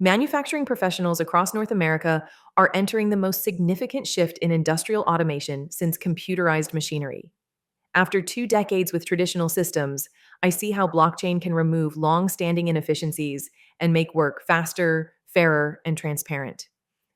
Manufacturing professionals across North America are entering the most significant shift in industrial automation since computerized machinery. After 2 decades with traditional systems, I see how blockchain can remove long standing inefficiencies and make work faster, fairer, and transparent.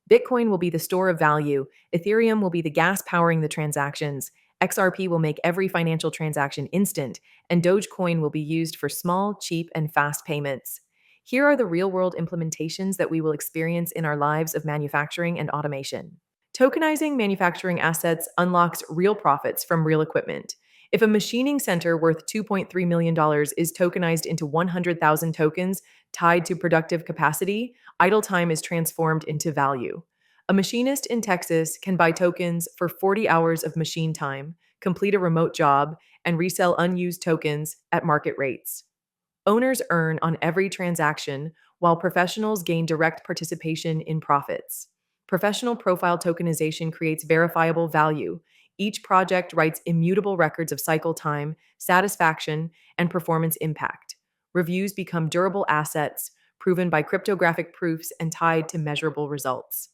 Bitcoin will be the store of value, Ethereum will be the gas powering the transactions, XRP will make every financial transaction instant, and Dogecoin will be used for small, cheap, and fast payments. Here are the real world implementations that we will experience in our lives of manufacturing and automation. Tokenizing manufacturing assets unlocks real profits from real equipment. If a machining center worth $2.3 million is tokenized into 100,000 tokens tied to productive capacity, idle time is transformed into value. A machinist in Texas can buy tokens for 40 hours of machine time, complete a remote job, and resell unused tokens at market rates. Owners earn on every transaction, while professionals gain direct participation in profits. Professional profile tokenization creates verifiable value. Each project writes immutable records of cycle time, satisfaction, and performance impact. Reviews become durable assets, proven by cryptographic proofs and tied to measurable results.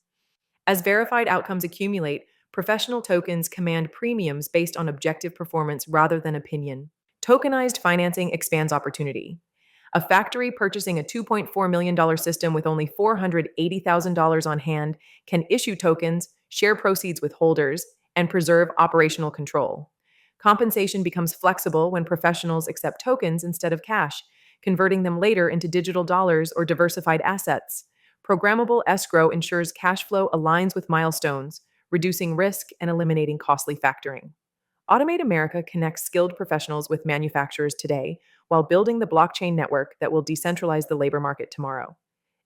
As verified outcomes accumulate, professional tokens command premiums based on objective performance rather than opinion. Tokenized financing expands opportunity. A factory purchasing a $2.4 million system with only $480,000 on hand can issue tokens, share proceeds with holders, and preserve operational control. Compensation becomes flexible when professionals accept tokens instead of cash, converting them later into digital dollars or diversified assets. Programmable escrow ensures cash flow aligns with milestones, reducing risk and eliminating costly factoring. Automate America connects skilled professionals with manufacturers today while building the blockchain network that will decentralize the labor market tomorrow.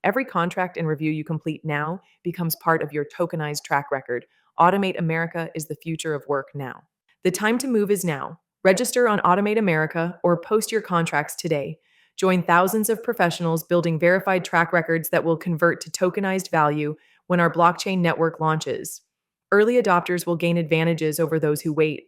Every contract and review you complete now becomes part of your tokenized track record. Automate America is the future of work now. The time to move is now. Register on Automate America or post your contracts today. Join thousands of professionals building verified track records that will convert to tokenized value when our blockchain network launches. Early adopters will gain advantages over those who wait.